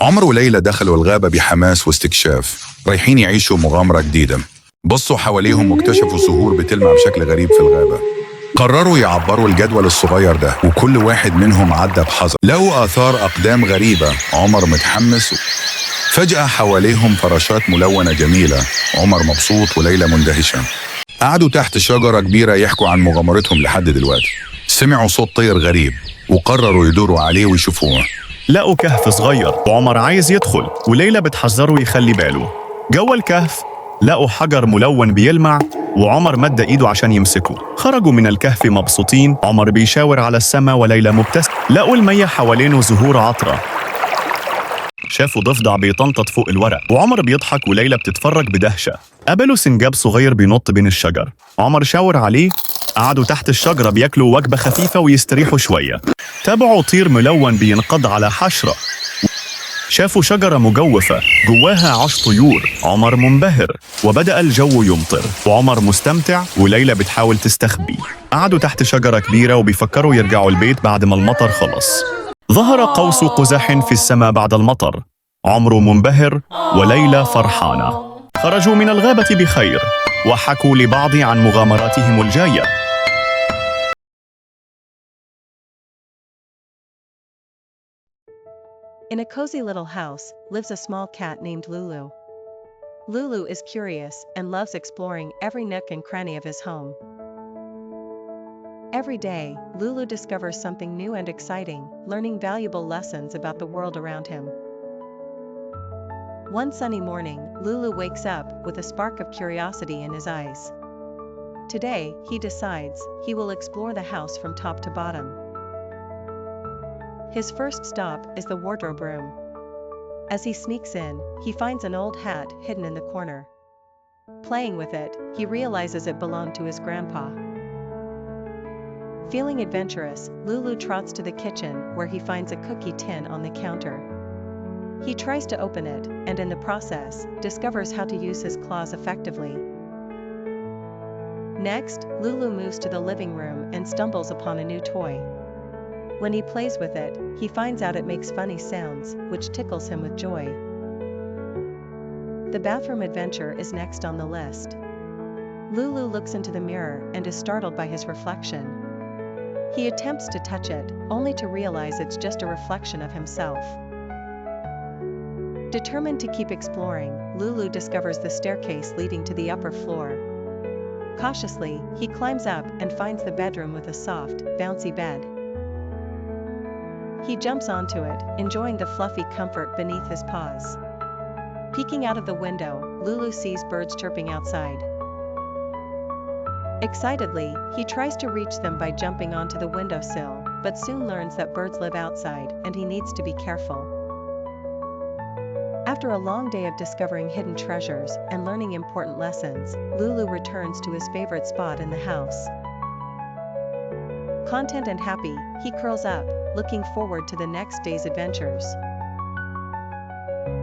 عمر وليلى دخلوا الغابة بحماس واستكشاف، رايحين يعيشوا مغامرة جديدة. بصوا حواليهم واكتشفوا زهور بتلمع بشكل غريب في الغابة. قرروا يعبروا الجدول الصغير ده، وكل واحد منهم عدى بحذر. لقوا آثار أقدام غريبة. عمر متحمس. فجأة حواليهم فراشات ملونة جميلة. عمر مبسوط وليلى مندهشة. قعدوا تحت شجرة كبيرة يحكوا عن مغامرتهم لحد دلوقتي. سمعوا صوت طير غريب وقرروا يدوروا عليه ويشوفوه. لقوا كهف صغير وعمر عايز يدخل وليلى بتحذره يخلي باله. جوه الكهف لقوا حجر ملون بيلمع وعمر مد ايده عشان يمسكه. خرجوا من الكهف مبسوطين، عمر بيشاور على السماء وليلى مبتسمة. لقوا المية حوالينه زهور عطرة. شافوا ضفدع بيطنطط فوق الورق وعمر بيضحك وليلى بتتفرج بدهشة. قابلوا سنجاب صغير بينط بين الشجر. عمر شاور عليه. قعدوا تحت الشجرة بياكلوا وجبة خفيفة ويستريحوا شوية. تابعوا طير ملون بينقض على حشرة. شافوا شجرة مجوفة جواها 10 طيور. عمر منبهر وبدأ الجو يمطر وعمر مستمتع وليلى بتحاول تستخبي. قعدوا تحت شجرة كبيرة وبيفكروا يرجعوا البيت بعد ما المطر خلص. ظهر قوس قزح في السماء بعد المطر. عمر منبهر وليلى فرحانة. خرجوا من الغابة بخير وحكوا لبعض عن مغامراتهم الجاية. In a cozy little house lives a small cat named Lulu. Lulu is curious and loves exploring every nook and cranny of his home. Every day, Lulu discovers something new and exciting, learning valuable lessons about the world around him. One sunny morning, Lulu wakes up with a spark of curiosity in his eyes. Today, he decides he will explore the house from top to bottom. His first stop is the wardrobe room. As he sneaks in, he finds an old hat hidden in the corner. Playing with it, he realizes it belonged to his grandpa. Feeling adventurous, Lulu trots to the kitchen where he finds a cookie tin on the counter. He tries to open it, and in the process, discovers how to use his claws effectively. Next, Lulu moves to the living room and stumbles upon a new toy. When he plays with it, he finds out it makes funny sounds, which tickles him with joy. The bathroom adventure is next on the list. Lulu looks into the mirror and is startled by his reflection. He attempts to touch it, only to realize it's just a reflection of himself. Determined to keep exploring, Lulu discovers the staircase leading to the upper floor. Cautiously, he climbs up and finds the bedroom with a soft, bouncy bed. He jumps onto it, enjoying the fluffy comfort beneath his paws. Peeking out of the window, Lulu sees birds chirping outside. Excitedly, he tries to reach them by jumping onto the windowsill, but soon learns that birds live outside and he needs to be careful. After a long day of discovering hidden treasures and learning important lessons, Lulu returns to his favorite spot in the house. Content and happy, he curls up, looking forward to the next day's adventures.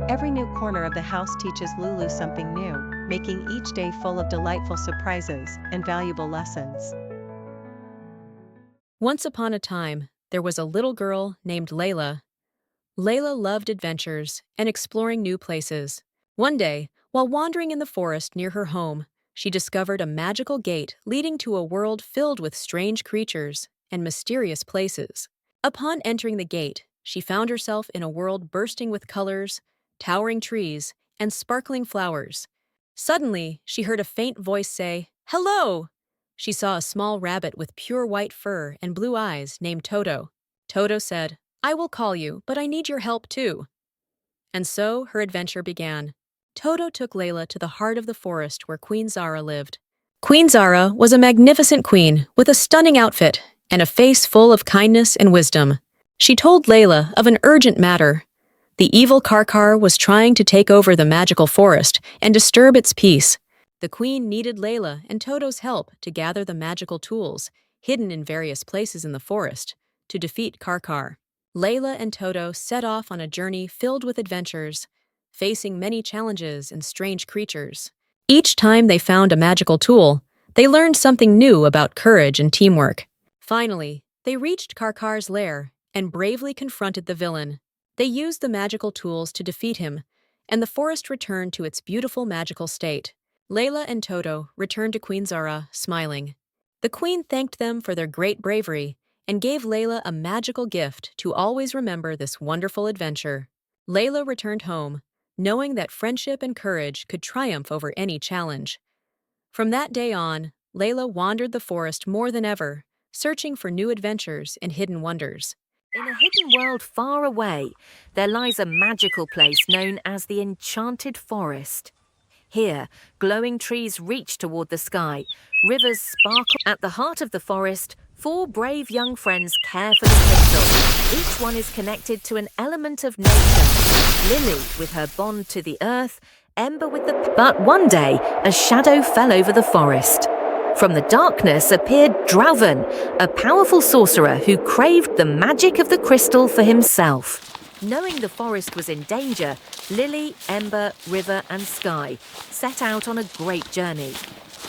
Every new corner of the house teaches Lulu something new, making each day full of delightful surprises and valuable lessons. Once upon a time, there was a little girl named Layla. Layla loved adventures and exploring new places. One day, while wandering in the forest near her home, she discovered a magical gate leading to a world filled with strange creatures and mysterious places. Upon entering the gate, she found herself in a world bursting with colors, towering trees, and sparkling flowers. Suddenly, she heard a faint voice say, "Hello!" She saw a small rabbit with pure white fur and blue eyes named Toto. Toto said, "I will call you, but I need your help too." And so her adventure began. Toto took Layla to the heart of the forest where Queen Zara lived. Queen Zara was a magnificent queen with a stunning outfit and a face full of kindness and wisdom. She told Layla of an urgent matter. The evil Karkar was trying to take over the magical forest and disturb its peace. The queen needed Layla and Toto's help to gather the magical tools hidden in various places in the forest to defeat Karkar. Layla and Toto set off on a journey filled with adventures, facing many challenges and strange creatures. Each time they found a magical tool, they learned something new about courage and teamwork. Finally, they reached Karkar's lair and bravely confronted the villain. They used the magical tools to defeat him, and the forest returned to its beautiful magical state. Layla and Toto returned to Queen Zara, smiling. The queen thanked them for their great bravery and gave Layla a magical gift to always remember this wonderful adventure. Layla returned home, knowing that friendship and courage could triumph over any challenge. From that day on, Layla wandered the forest more than ever, searching for new adventures and hidden wonders. In a hidden world far away, there lies a magical place known as the Enchanted Forest. Here, glowing trees reach toward the sky, rivers sparkle. At the heart of the forest, 4 brave young friends care for the crystal. Each one is connected to an element of nature. Lily with her bond to the earth, Ember with the... But one day, a shadow fell over the forest. From the darkness appeared Draven, a powerful sorcerer who craved the magic of the crystal for himself. Knowing the forest was in danger, Lily, Ember, River and Sky set out on a great journey.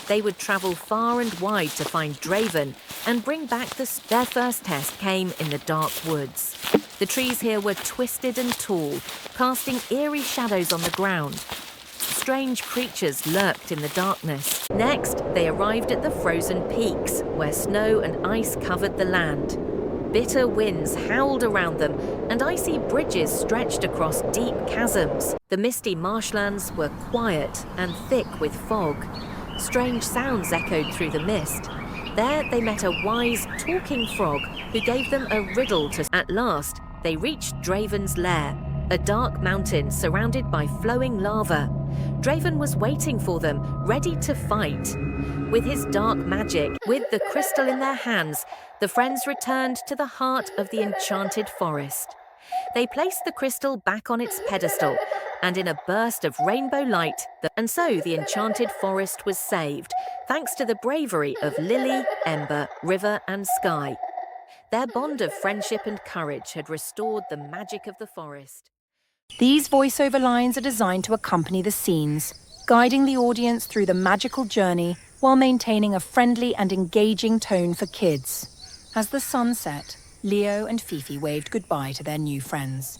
They would travel far and wide to find Draven and bring back their first test came in the dark woods. The trees here were twisted and tall, casting eerie shadows on the ground. Strange creatures lurked in the darkness. Next, they arrived at the frozen peaks, where snow and ice covered the land. Bitter winds howled around them, and icy bridges stretched across deep chasms. The misty marshlands were quiet and thick with fog. Strange sounds echoed through the mist. There they met a wise, talking frog who gave them a riddle to... At last, they reached Draven's lair, a dark mountain surrounded by flowing lava. Draven was waiting for them, ready to fight. With his dark magic, with the crystal in their hands, the friends returned to the heart of the enchanted forest. They placed the crystal back on its pedestal, and in a burst of rainbow light, and so the enchanted forest was saved, thanks to the bravery of Lily, Ember, River and Sky. Their bond of friendship and courage had restored the magic of the forest. These voiceover lines are designed to accompany the scenes, guiding the audience through the magical journey while maintaining a friendly and engaging tone for kids. As the sun set, Leo and Fifi waved goodbye to their new friends.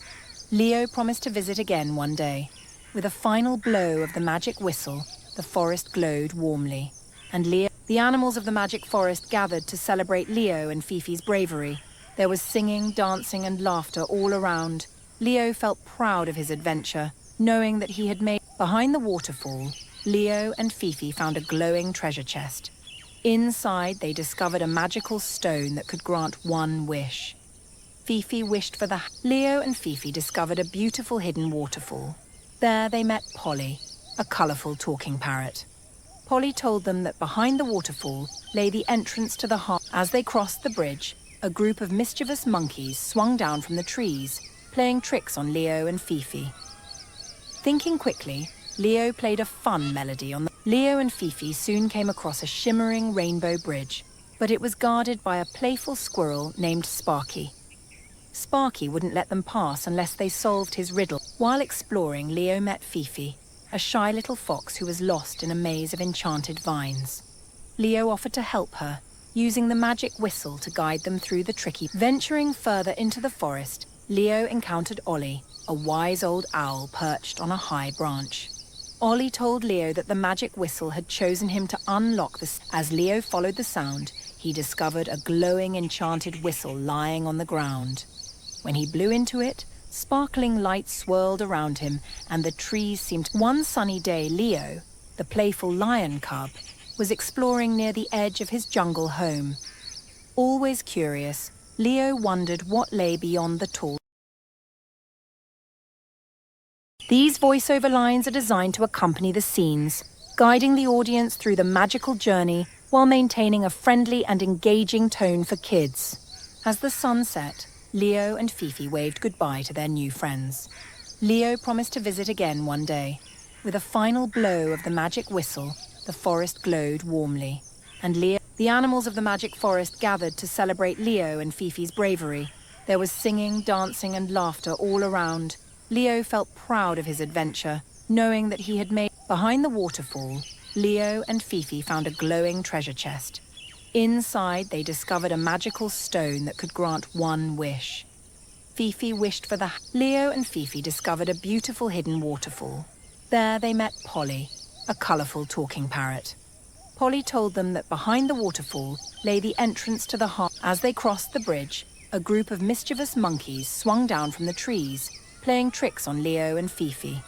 Leo promised to visit again one day. With a final blow of the magic whistle, the forest glowed warmly. And the animals of the magic forest gathered to celebrate Leo and Fifi's bravery. There was singing, dancing and laughter all around. Leo felt proud of his adventure, knowing that he had made... Behind the waterfall, Leo and Fifi found a glowing treasure chest. Inside, they discovered a magical stone that could grant one wish. Fifi wished for the... Leo and Fifi discovered a beautiful hidden waterfall. There they met Polly, a colourful talking parrot. Polly told them that behind the waterfall lay the entrance to the heart. As they crossed the bridge, a group of mischievous monkeys swung down from the trees, playing tricks on Leo and Fifi. Thinking quickly, Leo played a fun melody on the... Leo and Fifi soon came across a shimmering rainbow bridge, but it was guarded by a playful squirrel named Sparky. Sparky wouldn't let them pass unless they solved his riddle. While exploring, Leo met Fifi, a shy little fox who was lost in a maze of enchanted vines. Leo offered to help her, using the magic whistle to guide them through the tricky... Venturing further into the forest, Leo encountered Ollie, a wise old owl perched on a high branch. Ollie told Leo that the magic whistle had chosen him to unlock the... As Leo followed the sound, he discovered a glowing enchanted whistle lying on the ground. When he blew into it, sparkling light swirled around him and the trees seemed... One sunny day, Leo, the playful lion cub, was exploring near the edge of his jungle home. Always curious, Leo wondered what lay beyond the tall... These voiceover lines are designed to accompany the scenes, guiding the audience through the magical journey while maintaining a friendly and engaging tone for kids. As the sun set, Leo and Fifi waved goodbye to their new friends. Leo promised to visit again one day. With a final blow of the magic whistle, the forest glowed warmly. And the animals of the magic forest gathered to celebrate Leo and Fifi's bravery. There was singing, dancing and laughter all around. Leo felt proud of his adventure, knowing that he had made... Behind the waterfall, Leo and Fifi found a glowing treasure chest. Inside, they discovered a magical stone that could grant one wish. Fifi wished for the... Leo and Fifi discovered a beautiful hidden waterfall. There they met Polly, a colourful talking parrot. Polly told them that behind the waterfall lay the entrance to the heart. As they crossed the bridge, a group of mischievous monkeys swung down from the trees, playing tricks on Leo and Fifi.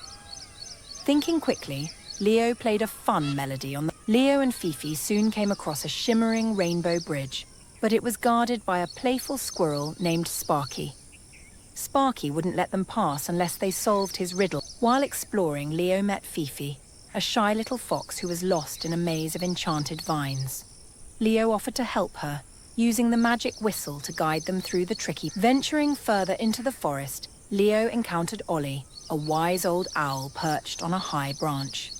Thinking quickly, Leo played a fun melody on the... Leo and Fifi soon came across a shimmering rainbow bridge, but it was guarded by a playful squirrel named Sparky. Sparky wouldn't let them pass unless they solved his riddle. While exploring, Leo met Fifi, a shy little fox who was lost in a maze of enchanted vines. Leo offered to help her, using the magic whistle to guide them through the tricky... Venturing further into the forest, Leo encountered Ollie, a wise old owl perched on a high branch.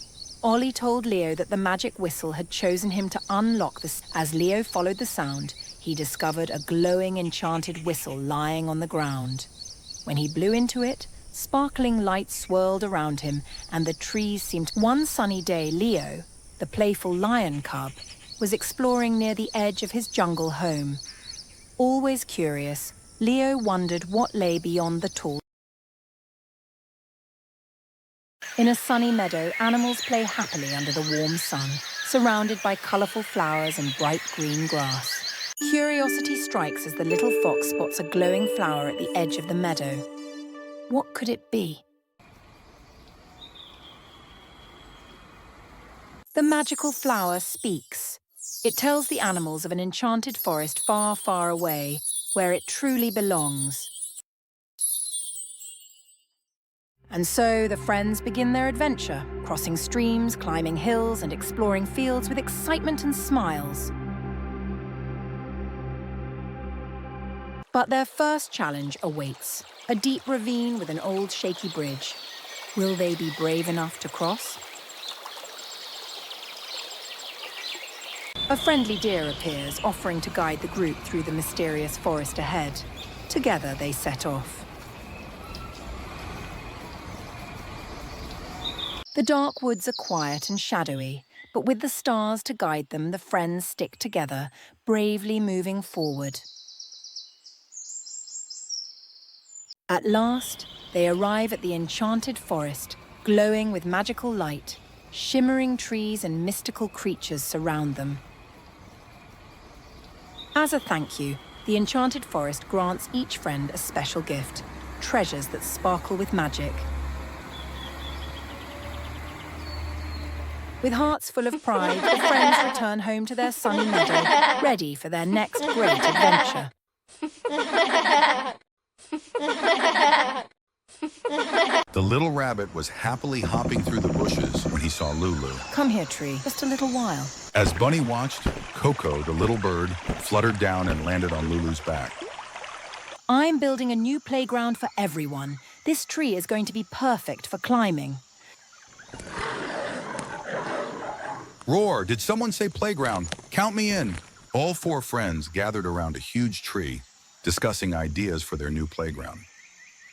Ollie told Leo that the magic whistle had chosen him to unlock the... As Leo followed the sound, he discovered a glowing enchanted whistle lying on the ground. When he blew into it, sparkling light swirled around him and the trees seemed... One sunny day, Leo, the playful lion cub, was exploring near the edge of his jungle home. Always curious, Leo wondered what lay beyond the tall... In a sunny meadow, animals play happily under the warm sun, surrounded by colourful flowers and bright green grass. Curiosity strikes as the little fox spots a glowing flower at the edge of the meadow. What could it be? The magical flower speaks. It tells the animals of an enchanted forest far, far away, where it truly belongs. And so the friends begin their adventure, crossing streams, climbing hills, and exploring fields with excitement and smiles. But their first challenge awaits, a deep ravine with an old shaky bridge. Will they be brave enough to cross? A friendly deer appears, offering to guide the group through the mysterious forest ahead. Together they set off. The dark woods are quiet and shadowy, but with the stars to guide them, the friends stick together, bravely moving forward. At last, they arrive at the enchanted forest, glowing with magical light. Shimmering trees and mystical creatures surround them. As a thank you, the enchanted forest grants each friend a special gift, treasures that sparkle with magic. With hearts full of pride, the friends return home to their sunny meadow, ready for their next great adventure. The little rabbit was happily hopping through the bushes when he saw Lulu. Come here, tree, just a little while. As Bunny watched, Coco, the little bird, fluttered down and landed on Lulu's back. I'm building a new playground for everyone. This tree is going to be perfect for climbing. Roar, did someone say playground? Count me in. All four friends gathered around a huge tree, discussing ideas for their new playground.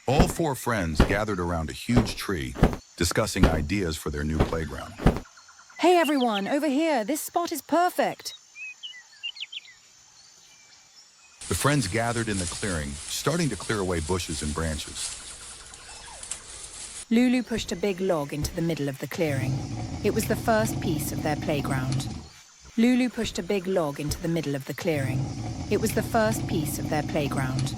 All four friends gathered around a huge tree, discussing ideas for their new playground. Hey everyone, over here, this spot is perfect. The friends gathered in the clearing, starting to clear away bushes and branches. Lulu pushed a big log into the middle of the clearing. It was the first piece of their playground. Lulu pushed a big log into the middle of the clearing. It was the first piece of their playground.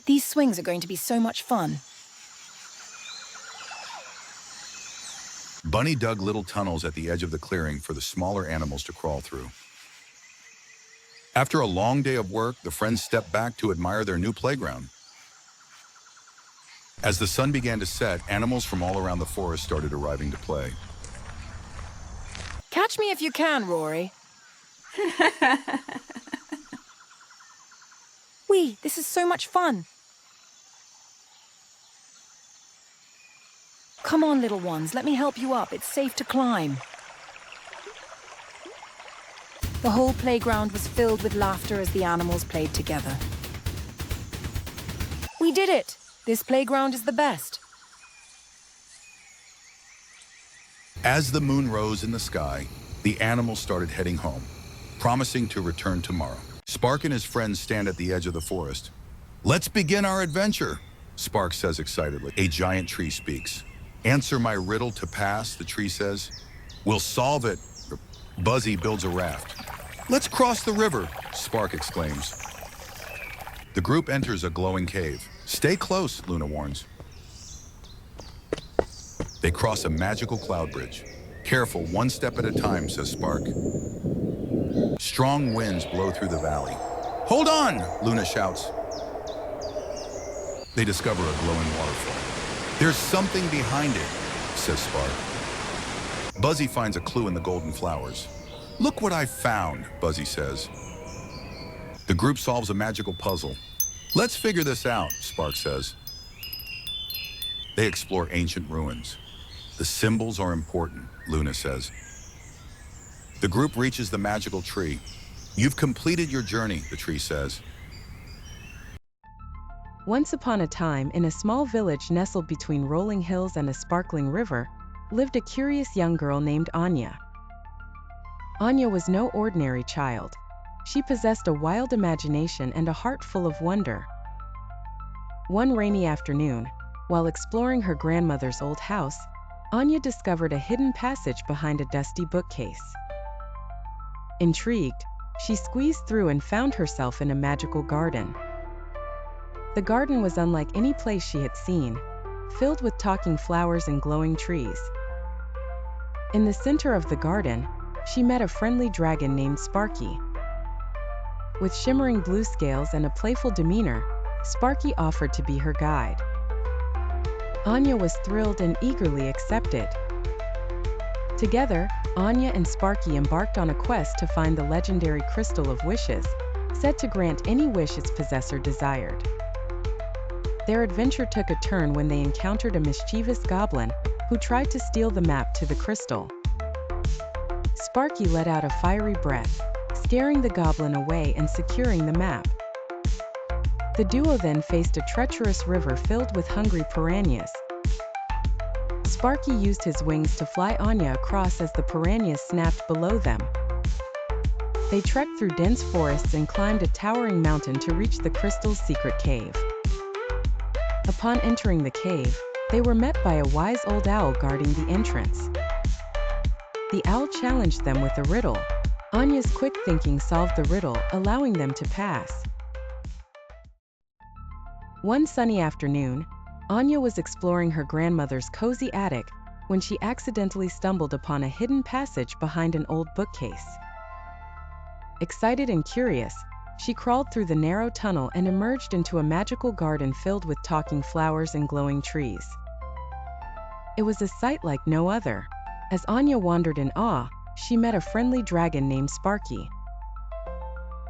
These swings are going to be so much fun. Bunny dug little tunnels at the edge of the clearing for the smaller animals to crawl through. After a long day of work, the friends stepped back to admire their new playground. As the sun began to set, animals from all around the forest started arriving to play. Catch me if you can, Rory. Wee, this is so much fun. Come on, little ones, let me help you up. It's safe to climb. The whole playground was filled with laughter as the animals played together. We did it! This playground is the best. As the moon rose in the sky, the animals started heading home, promising to return tomorrow. Spark and his friends stand at the edge of the forest. Let's begin our adventure, Spark says excitedly. A giant tree speaks. Answer my riddle to pass, the tree says. We'll solve it. Buzzy builds a raft. Let's cross the river, Spark exclaims. The group enters a glowing cave. Stay close, Luna warns. They cross a magical cloud bridge. Careful, one step at a time, says Spark. Strong winds blow through the valley. Hold on, Luna shouts. They discover a glowing waterfall. There's something behind it, says Spark. Buzzy finds a clue in the golden flowers. Look what I found, Buzzy says. The group solves a magical puzzle. Let's figure this out, Spark says. They explore ancient ruins. The symbols are important, Luna says. The group reaches the magical tree. You've completed your journey, the tree says. Once upon a time, in a small village nestled between rolling hills and a sparkling river, lived a curious young girl named Anya. Anya was no ordinary child. She possessed a wild imagination and a heart full of wonder. One rainy afternoon, while exploring her grandmother's old house, Anya discovered a hidden passage behind a dusty bookcase. Intrigued, she squeezed through and found herself in a magical garden. The garden was unlike any place she had seen, filled with talking flowers and glowing trees. In the center of the garden, she met a friendly dragon named Sparky. With shimmering blue scales and a playful demeanor, Sparky offered to be her guide. Anya was thrilled and eagerly accepted. Together, Anya and Sparky embarked on a quest to find the legendary Crystal of Wishes, said to grant any wish its possessor desired. Their adventure took a turn when they encountered a mischievous goblin who tried to steal the map to the crystal. Sparky let out a fiery breath, scaring the goblin away and securing the map. The duo then faced a treacherous river filled with hungry piranhas. Sparky used his wings to fly Anya across as the piranhas snapped below them. They trekked through dense forests and climbed a towering mountain to reach the crystal's secret cave. Upon entering the cave, they were met by a wise old owl guarding the entrance. The owl challenged them with a riddle. Anya's quick thinking solved the riddle, allowing them to pass. One sunny afternoon, Anya was exploring her grandmother's cozy attic when she accidentally stumbled upon a hidden passage behind an old bookcase. Excited and curious, she crawled through the narrow tunnel and emerged into a magical garden filled with talking flowers and glowing trees. It was a sight like no other. As Anya wandered in awe, she met a friendly dragon named Sparky.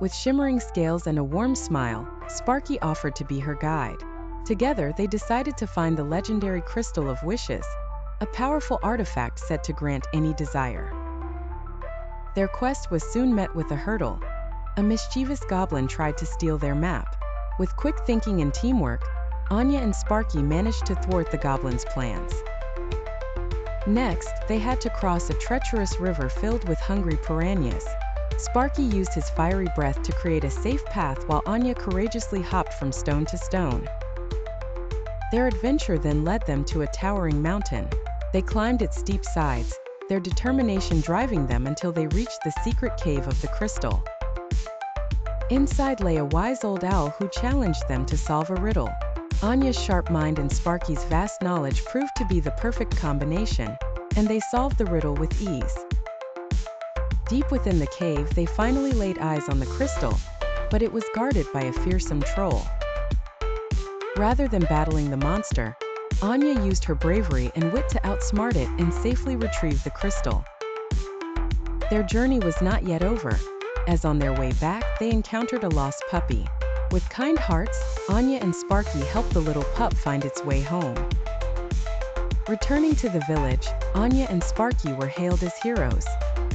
With shimmering scales and a warm smile, Sparky offered to be her guide. Together, they decided to find the legendary Crystal of Wishes, a powerful artifact said to grant any desire. Their quest was soon met with a hurdle. A mischievous goblin tried to steal their map. With quick thinking and teamwork, Anya and Sparky managed to thwart the goblin's plans. Next, they had to cross a treacherous river filled with hungry piranhas. Sparky used his fiery breath to create a safe path while Anya courageously hopped from stone to stone. Their adventure then led them to a towering mountain. They climbed its steep sides, their determination driving them until they reached the secret cave of the crystal. Inside lay a wise old owl who challenged them to solve a riddle. Anya's sharp mind and Sparky's vast knowledge proved to be the perfect combination, and they solved the riddle with ease. Deep within the cave, they finally laid eyes on the crystal, but it was guarded by a fearsome troll. Rather than battling the monster, Anya used her bravery and wit to outsmart it and safely retrieve the crystal. Their journey was not yet over, as on their way back, they encountered a lost puppy. With kind hearts, Anya and Sparky helped the little pup find its way home. Returning to the village, Anya and Sparky were hailed as heroes.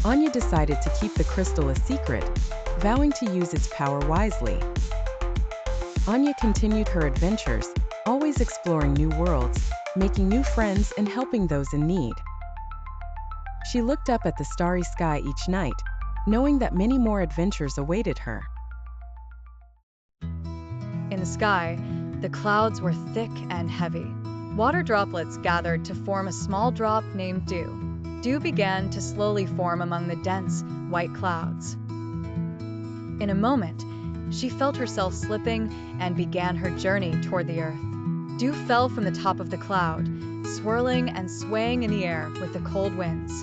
Anya decided to keep the crystal a secret, vowing to use its power wisely. Anya continued her adventures, always exploring new worlds, making new friends and helping those in need. She looked up at the starry sky each night, knowing that many more adventures awaited her. In the sky, The clouds were thick and heavy. Water droplets gathered to form a small drop named dew. Dew began to slowly form among the dense, white clouds. In a moment, she felt herself slipping and began her journey toward the earth. Dew fell from the top of the cloud, swirling and swaying in the air with the cold winds.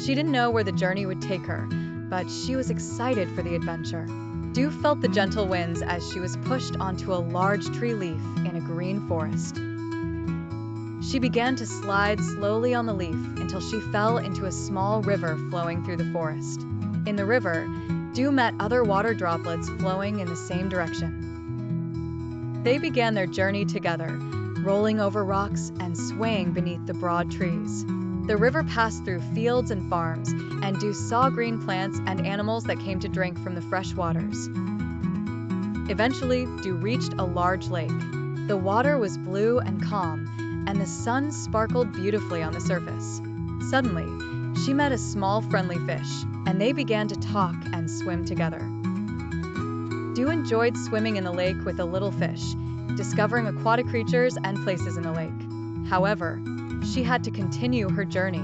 She didn't know where the journey would take her, but she was excited for the adventure. Dew felt the gentle winds as she was pushed onto a large tree leaf in a green forest. She began to slide slowly on the leaf until she fell into a small river flowing through the forest. In the river, Dew met other water droplets flowing in the same direction. They began their journey together, rolling over rocks and swaying beneath the broad trees. The river passed through fields and farms, and Dew saw green plants and animals that came to drink from the fresh waters. Eventually, Dew reached a large lake. The water was blue and calm, and the sun sparkled beautifully on the surface. Suddenly, she met a small friendly fish, and they began to talk and swim together. Dew enjoyed swimming in the lake with the little fish, discovering aquatic creatures and places in the lake. However, she had to continue her journey.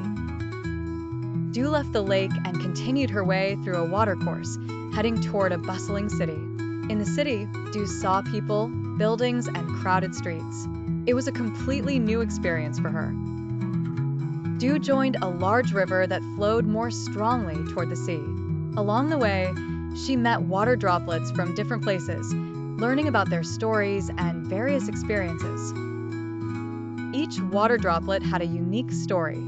Dew left the lake and continued her way through a watercourse, heading toward a bustling city. In the city, Dew saw people, buildings, and crowded streets. It was a completely new experience for her. Dew joined a large river that flowed more strongly toward the sea. Along the way, she met water droplets from different places, learning about their stories and various experiences. Each water droplet had a unique story.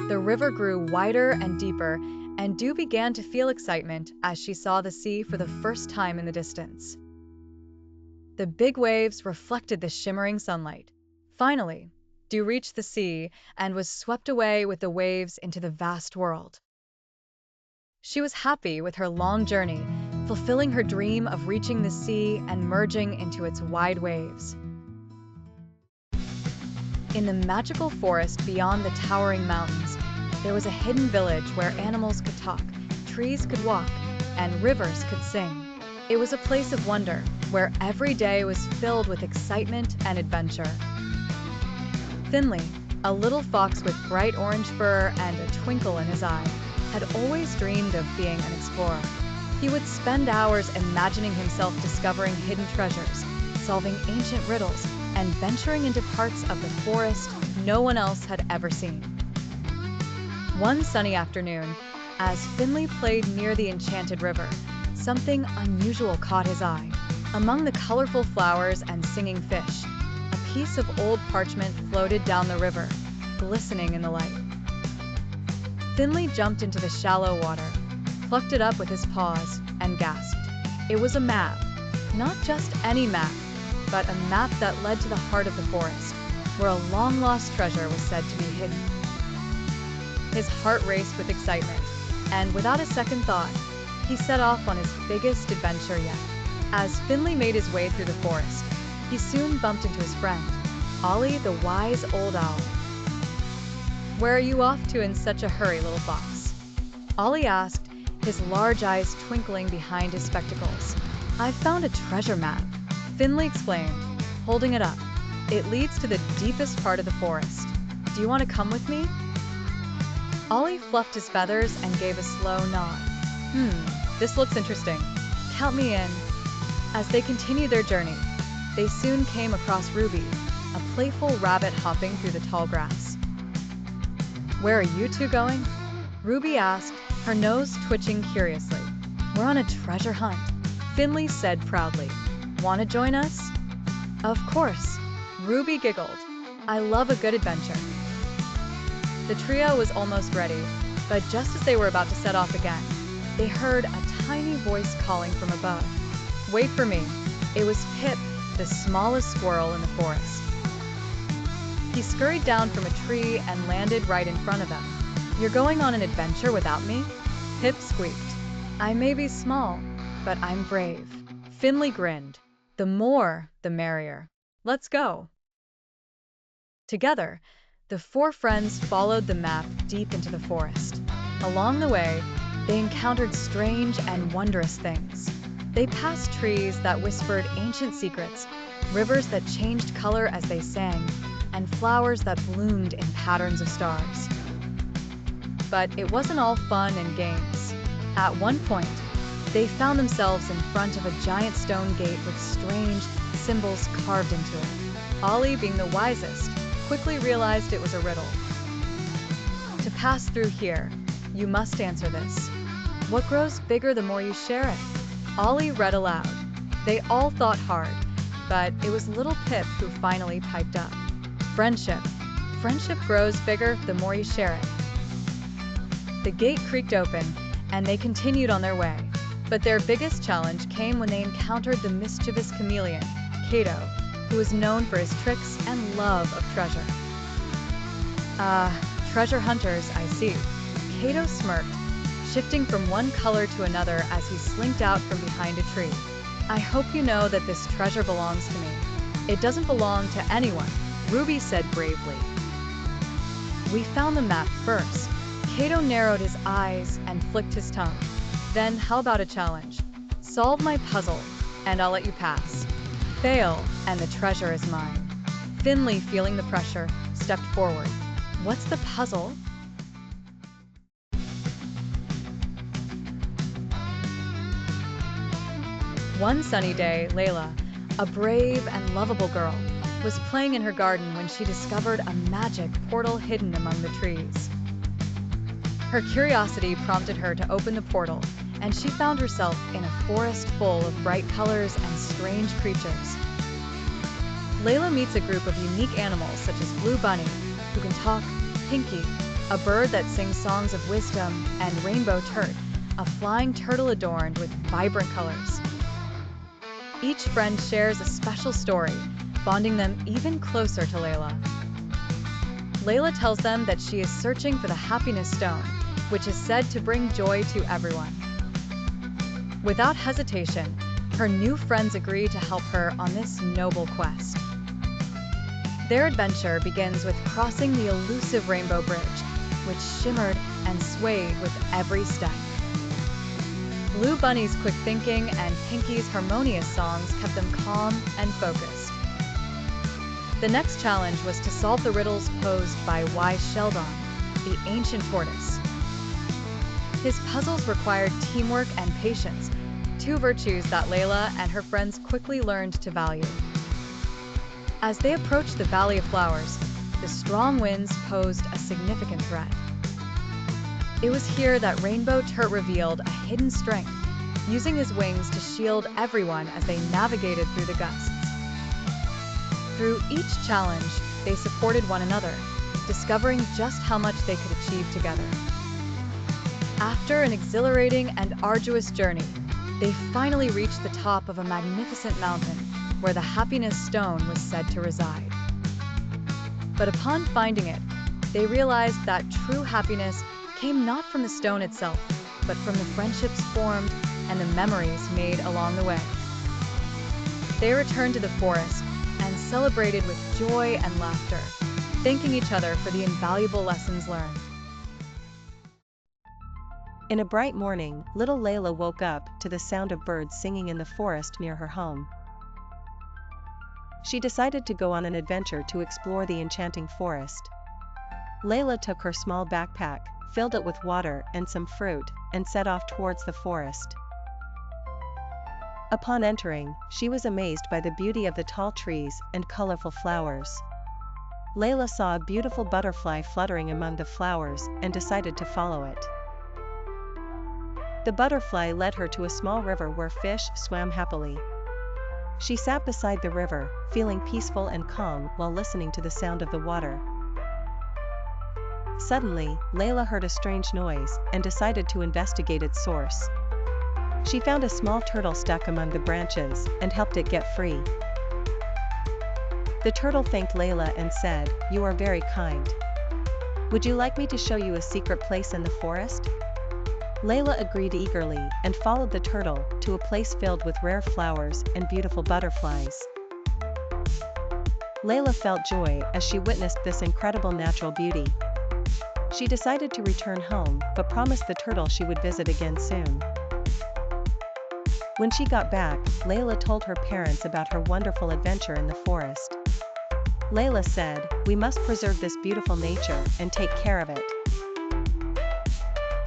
The river grew wider and deeper, and Dew began to feel excitement as she saw the sea for the first time in the distance. The big waves reflected the shimmering sunlight. Finally, Dew reached the sea and was swept away with the waves into the vast world. She was happy with her long journey, fulfilling her dream of reaching the sea and merging into its wide waves. In the magical forest beyond the towering mountains, there was a hidden village where animals could talk, trees could walk, and rivers could sing. It was a place of wonder, where every day was filled with excitement and adventure. Finley, a little fox with bright orange fur and a twinkle in his eye, had always dreamed of being an explorer. He would spend hours imagining himself discovering hidden treasures, solving ancient riddles, and venturing into parts of the forest no one else had ever seen. One sunny afternoon, as Finley played near the enchanted river, something unusual caught his eye. Among the colorful flowers and singing fish, a piece of old parchment floated down the river, glistening in the light. Finley jumped into the shallow water, plucked it up with his paws, and gasped. It was a map. Not just any map, but a map that led to the heart of the forest, where a long-lost treasure was said to be hidden. His heart raced with excitement, and without a second thought, he set off on his biggest adventure yet. As Finley made his way through the forest, he soon bumped into his friend, Ollie the wise old owl. "Where are you off to in such a hurry, little fox?" Ollie asked, his large eyes twinkling behind his spectacles. "I've found a treasure map," Finley explained, holding it up. "It leads to the deepest part of the forest. Do you want to come with me?" Ollie fluffed his feathers and gave a slow nod. This looks interesting. Count me in." As they continued their journey, they soon came across Ruby, a playful rabbit hopping through the tall grass. "Where are you two going?" Ruby asked, her nose twitching curiously. "We're on a treasure hunt," Finley said proudly. "Want to join us?" "Of course," Ruby giggled. "I love a good adventure." The trio was almost ready, but just as they were about to set off again, they heard a tiny voice calling from above. "Wait for me." It was Pip, the smallest squirrel in the forest. He scurried down from a tree and landed right in front of them. "You're going on an adventure without me?" Pip squeaked. "I may be small, but I'm brave." Finley grinned. "The more, the merrier. Let's go." Together, the four friends followed the map deep into the forest. Along the way, they encountered strange and wondrous things. They passed trees that whispered ancient secrets, rivers that changed color as they sang, and flowers that bloomed in patterns of stars. But it wasn't all fun and games. At one point, they found themselves in front of a giant stone gate with strange symbols carved into it. Ollie, being the wisest, quickly realized it was a riddle. To pass through here, you must answer this. What grows bigger the more you share it? Ollie read aloud. They all thought hard, but it was little Pip who finally piped up. Friendship. Friendship grows bigger the more you share it. The gate creaked open, and they continued on their way. But their biggest challenge came when they encountered the mischievous chameleon, Kato, who was known for his tricks and love of treasure. Treasure hunters, I see. Kato smirked, shifting from one color to another as he slinked out from behind a tree. I hope you know that this treasure belongs to me. It doesn't belong to anyone, Ruby said bravely. We found the map first. Kato narrowed his eyes and flicked his tongue. Then how about a challenge? Solve my puzzle, and I'll let you pass. Fail, and the treasure is mine. Finley, feeling the pressure, stepped forward. What's the puzzle? One sunny day, Layla, a brave and lovable girl, was playing in her garden when she discovered a magic portal hidden among the trees. Her curiosity prompted her to open the portal, and she found herself in a forest full of bright colors and strange creatures. Layla meets a group of unique animals such as Blue Bunny, who can talk, Pinky, a bird that sings songs of wisdom, and Rainbow Turt, a flying turtle adorned with vibrant colors. Each friend shares a special story, bonding them even closer to Layla. Layla tells them that she is searching for the happiness stone, which is said to bring joy to everyone. Without hesitation, her new friends agree to help her on this noble quest. Their adventure begins with crossing the elusive Rainbow Bridge, which shimmered and swayed with every step. Blue Bunny's quick thinking and Pinky's harmonious songs kept them calm and focused. The next challenge was to solve the riddles posed by wise Sheldon, the ancient tortoise. His puzzles required teamwork and patience, two virtues that Layla and her friends quickly learned to value. As they approached the Valley of Flowers, the strong winds posed a significant threat. It was here that Rainbow Turt revealed a hidden strength, using his wings to shield everyone as they navigated through the gusts. Through each challenge, they supported one another, discovering just how much they could achieve together. After an exhilarating and arduous journey, they finally reached the top of a magnificent mountain where the happiness stone was said to reside. But upon finding it, they realized that true happiness came not from the stone itself, but from the friendships formed and the memories made along the way. They returned to the forest and celebrated with joy and laughter, thanking each other for the invaluable lessons learned. In a bright morning, little Layla woke up to the sound of birds singing in the forest near her home. She decided to go on an adventure to explore the enchanting forest. Layla took her small backpack, filled it with water and some fruit, and set off towards the forest. Upon entering, she was amazed by the beauty of the tall trees and colorful flowers. Layla saw a beautiful butterfly fluttering among the flowers and decided to follow it. The butterfly led her to a small river where fish swam happily. She sat beside the river, feeling peaceful and calm while listening to the sound of the water. Suddenly, Layla heard a strange noise and decided to investigate its source. She found a small turtle stuck among the branches and helped it get free. The turtle thanked Layla and said, "You are very kind. Would you like me to show you a secret place in the forest?" Layla agreed eagerly and followed the turtle to a place filled with rare flowers and beautiful butterflies. Layla felt joy as she witnessed this incredible natural beauty. She decided to return home but promised the turtle she would visit again soon. When she got back, Layla told her parents about her wonderful adventure in the forest. Layla said, "We must preserve this beautiful nature and take care of it."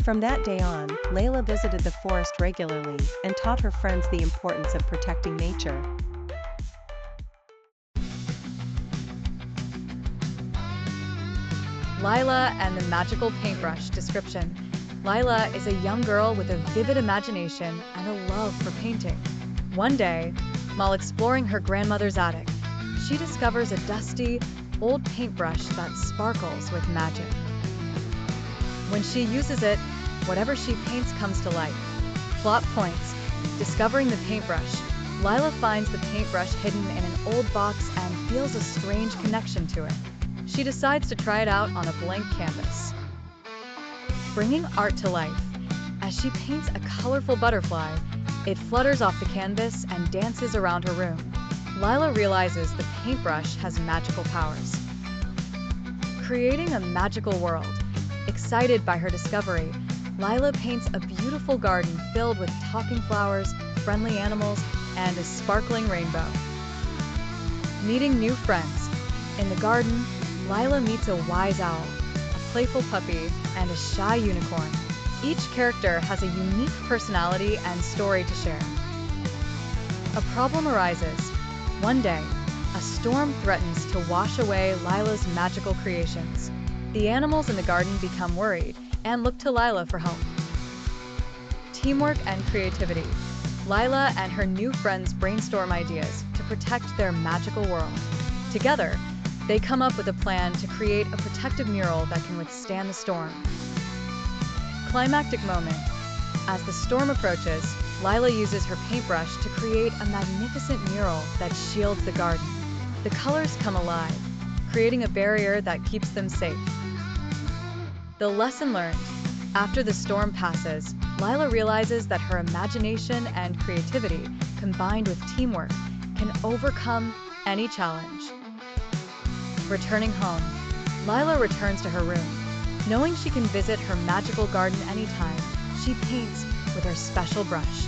From that day on, Layla visited the forest regularly and taught her friends the importance of protecting nature. Lila and the magical paintbrush. Description: Lila is a young girl with a vivid imagination and a love for painting. One day, while exploring her grandmother's attic, she discovers a dusty, old paintbrush that sparkles with magic. When she uses it, whatever she paints comes to life. Plot points: discovering the paintbrush, Lila finds the paintbrush hidden in an old box and feels a strange connection to it. She decides to try it out on a blank canvas. Bringing art to life. As she paints a colorful butterfly, it flutters off the canvas and dances around her room. Lila realizes the paintbrush has magical powers. Creating a magical world. Excited by her discovery, Lila paints a beautiful garden filled with talking flowers, friendly animals, and a sparkling rainbow. Meeting new friends. In the garden, Lila meets a wise owl, a playful puppy, and a shy unicorn. Each character has a unique personality and story to share. A problem arises. One day, a storm threatens to wash away Lila's magical creations. The animals in the garden become worried and look to Lila for help. Teamwork and creativity. Lila and her new friends brainstorm ideas to protect their magical world. Together, they come up with a plan to create a protective mural that can withstand the storm. Climactic moment. As the storm approaches, Lila uses her paintbrush to create a magnificent mural that shields the garden. The colors come alive, creating a barrier that keeps them safe. The lesson learned. After the storm passes, Lila realizes that her imagination and creativity, combined with teamwork, can overcome any challenge. Returning home, Lila returns to her room. Knowing she can visit her magical garden anytime, she paints with her special brush.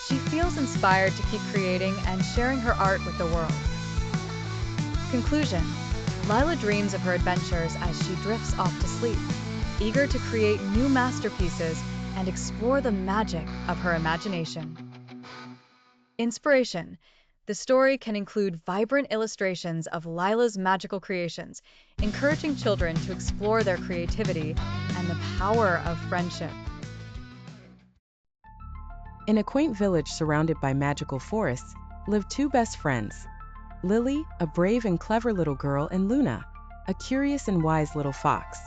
She feels inspired to keep creating and sharing her art with the world. Conclusion: Lila dreams of her adventures as she drifts off to sleep, eager to create new masterpieces and explore the magic of her imagination. Inspiration: the story can include vibrant illustrations of Lila's magical creations, encouraging children to explore their creativity and the power of friendship. In a quaint village surrounded by magical forests, lived two best friends. Lily, a brave and clever little girl, and Luna, a curious and wise little fox.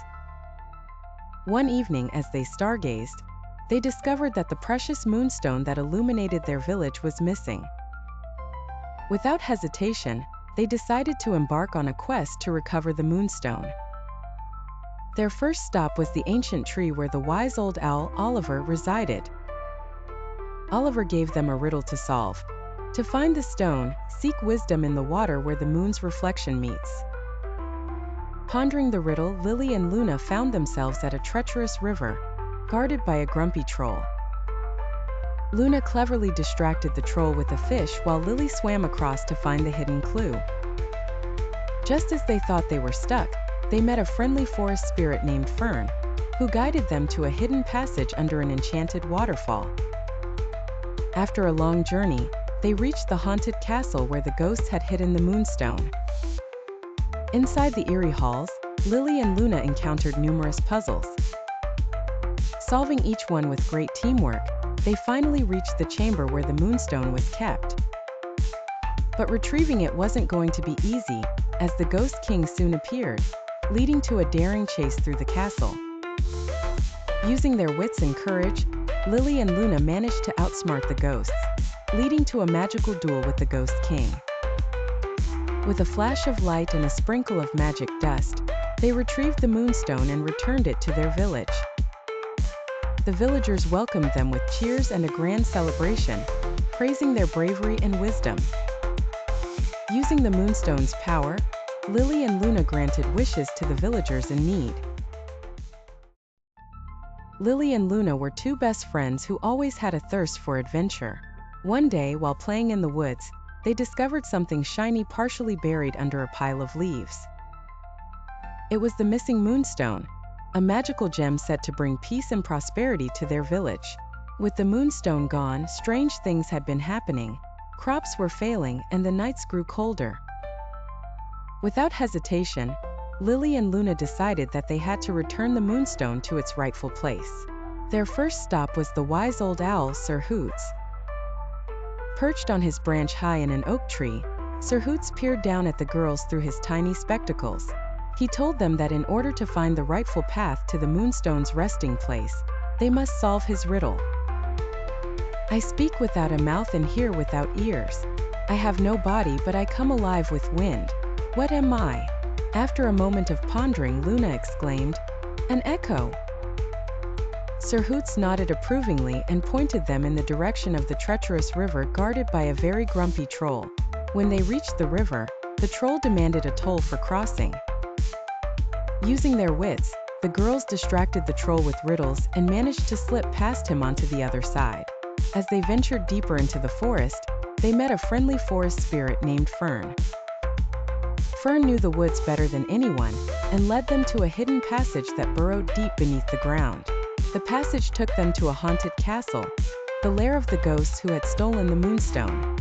One evening, as they stargazed, they discovered that the precious moonstone that illuminated their village was missing. Without hesitation, they decided to embark on a quest to recover the moonstone. Their first stop was the ancient tree where the wise old owl, Oliver, resided. Oliver gave them a riddle to solve. To find the stone, seek wisdom in the water where the moon's reflection meets. Pondering the riddle, Lily and Luna found themselves at a treacherous river, guarded by a grumpy troll. Luna cleverly distracted the troll with a fish while Lily swam across to find the hidden clue. Just as they thought they were stuck, they met a friendly forest spirit named Fern, who guided them to a hidden passage under an enchanted waterfall. After a long journey, they reached the haunted castle where the ghosts had hidden the moonstone. Inside the eerie halls, Lily and Luna encountered numerous puzzles. Solving each one with great teamwork, they finally reached the chamber where the moonstone was kept. But retrieving it wasn't going to be easy, as the Ghost King soon appeared, leading to a daring chase through the castle. Using their wits and courage, Lily and Luna managed to outsmart the ghosts, leading to a magical duel with the Ghost King. With a flash of light and a sprinkle of magic dust, they retrieved the moonstone and returned it to their village. The villagers welcomed them with cheers and a grand celebration, praising their bravery and wisdom. Using the moonstone's power, Lily and Luna granted wishes to the villagers in need. Lily and Luna were two best friends who always had a thirst for adventure. One day, while playing in the woods, they discovered something shiny partially buried under a pile of leaves. It was the missing moonstone, a magical gem said to bring peace and prosperity to their village. With the moonstone gone, strange things had been happening. Crops were failing and the nights grew colder. Without hesitation, Lily and Luna decided that they had to return the moonstone to its rightful place. Their first stop was the wise old owl, Sir Hoots. Perched on his branch high in an oak tree, Sir Hoots peered down at the girls through his tiny spectacles. He told them that in order to find the rightful path to the moonstone's resting place, they must solve his riddle. I speak without a mouth and hear without ears. I have no body but I come alive with wind. What am I? After a moment of pondering, Luna exclaimed, "An echo." Sir Hoots nodded approvingly and pointed them in the direction of the treacherous river guarded by a very grumpy troll. When they reached the river, the troll demanded a toll for crossing. Using their wits, the girls distracted the troll with riddles and managed to slip past him onto the other side. As they ventured deeper into the forest, they met a friendly forest spirit named Fern. Fern knew the woods better than anyone and led them to a hidden passage that burrowed deep beneath the ground. The passage took them to a haunted castle, the lair of the ghosts who had stolen the moonstone.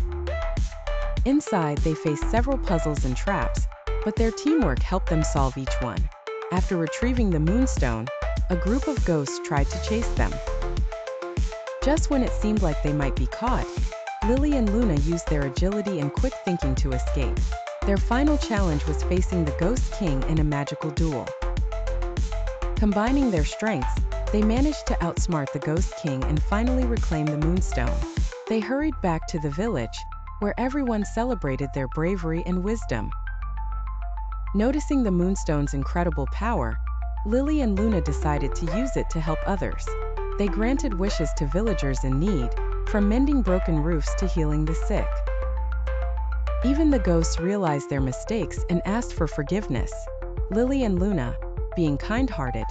Inside, they faced several puzzles and traps, but their teamwork helped them solve each one. After retrieving the moonstone, a group of ghosts tried to chase them. Just when it seemed like they might be caught, Lily and Luna used their agility and quick thinking to escape. Their final challenge was facing the Ghost King in a magical duel. Combining their strengths, they managed to outsmart the Ghost King and finally reclaim the moonstone. They hurried back to the village, where everyone celebrated their bravery and wisdom. Noticing the moonstone's incredible power, Lily and Luna decided to use it to help others. They granted wishes to villagers in need, from mending broken roofs to healing the sick. Even the ghosts realized their mistakes and asked for forgiveness. Lily and Luna, being kind-hearted,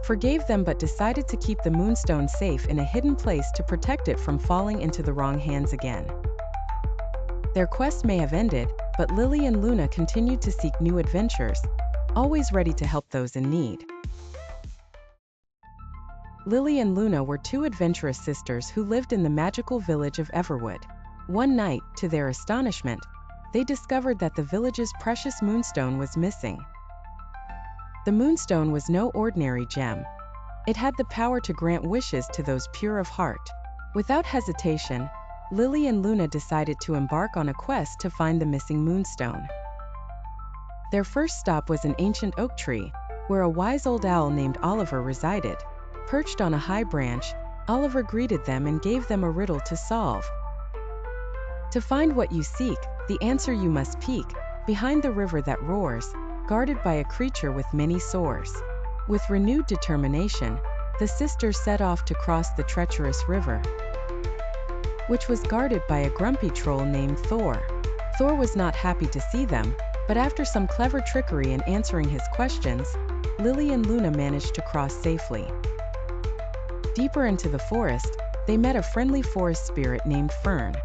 forgave them but decided to keep the moonstone safe in a hidden place to protect it from falling into the wrong hands again. Their quest may have ended, but Lily and Luna continued to seek new adventures, always ready to help those in need. Lily and Luna were two adventurous sisters who lived in the magical village of Everwood. One night, to their astonishment, they discovered that the village's precious moonstone was missing. The moonstone was no ordinary gem. It had the power to grant wishes to those pure of heart. Without hesitation, Lily and Luna decided to embark on a quest to find the missing moonstone. Their first stop was an ancient oak tree, where a wise old owl named Oliver resided. Perched on a high branch, Oliver greeted them and gave them a riddle to solve. To find what you seek, the answer you must peek, behind the river that roars, guarded by a creature with many sores. With renewed determination, the sisters set off to cross the treacherous river, which was guarded by a grumpy troll named Thor. Thor was not happy to see them, but after some clever trickery in answering his questions, Lily and Luna managed to cross safely. Deeper into the forest, they met a friendly forest spirit named Fern.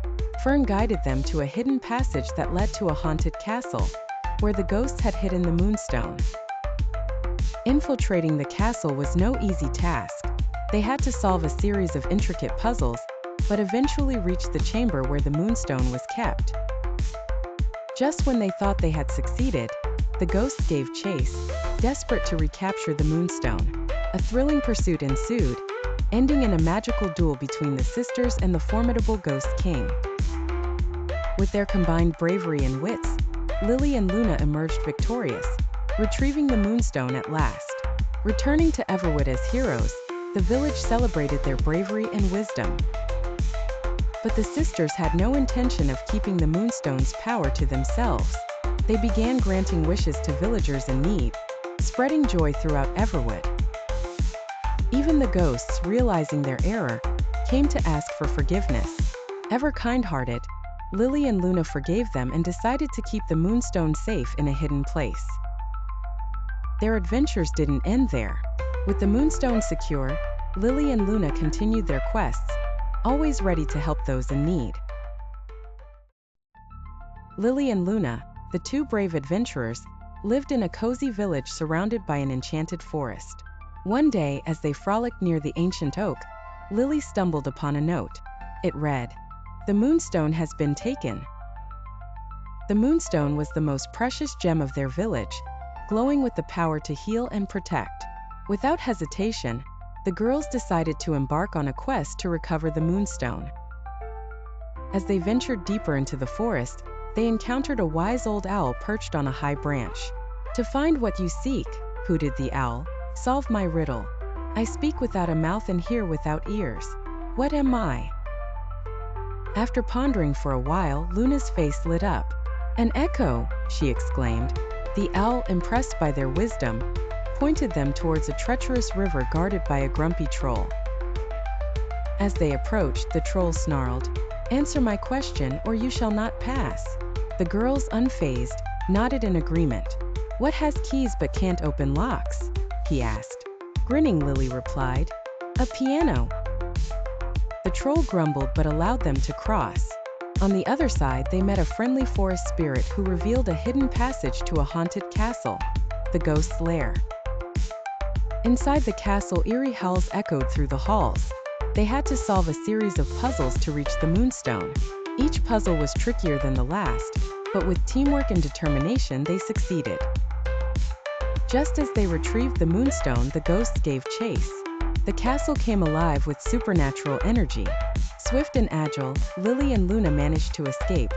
Fern guided them to a hidden passage that led to a haunted castle, where the ghosts had hidden the moonstone. Infiltrating the castle was no easy task. They had to solve a series of intricate puzzles, but eventually reached the chamber where the moonstone was kept. Just when they thought they had succeeded, the ghosts gave chase, desperate to recapture the moonstone. A thrilling pursuit ensued, ending in a magical duel between the sisters and the formidable Ghost King. With their combined bravery and wits, Lily and Luna emerged victorious, retrieving the moonstone at last. Returning to Everwood as heroes, the village celebrated their bravery and wisdom. But the sisters had no intention of keeping the moonstone's power to themselves. They began granting wishes to villagers in need, spreading joy throughout Everwood. Even the ghosts, realizing their error, came to ask for forgiveness. Ever kind-hearted, Lily and Luna forgave them and decided to keep the moonstone safe in a hidden place. Their adventures didn't end there. With the moonstone secure, Lily and Luna continued their quests, always ready to help those in need. Lily and Luna, the two brave adventurers, lived in a cozy village surrounded by an enchanted forest. One day, as they frolicked near the ancient oak, Lily stumbled upon a note. It read, "The moonstone has been taken." The moonstone was the most precious gem of their village, glowing with the power to heal and protect. Without hesitation, the girls decided to embark on a quest to recover the moonstone. As they ventured deeper into the forest, they encountered a wise old owl perched on a high branch. "To find what you seek," hooted the owl, "solve my riddle. I speak without a mouth and hear without ears. What am I?" After pondering for a while, Luna's face lit up. "An echo," she exclaimed. The owl, impressed by their wisdom, pointed them towards a treacherous river guarded by a grumpy troll. As they approached, the troll snarled, "Answer my question or you shall not pass." The girls, unfazed, nodded in agreement. "What has keys but can't open locks?" he asked. Grinning, Lily replied, "A piano." The troll grumbled but allowed them to cross. On the other side, they met a friendly forest spirit who revealed a hidden passage to a haunted castle, the ghost's lair. Inside the castle, eerie howls echoed through the halls. They had to solve a series of puzzles to reach the moonstone. Each puzzle was trickier than the last, but with teamwork and determination, they succeeded. Just as they retrieved the moonstone, the ghosts gave chase. The castle came alive with supernatural energy. Swift and agile, Lily and Luna managed to escape,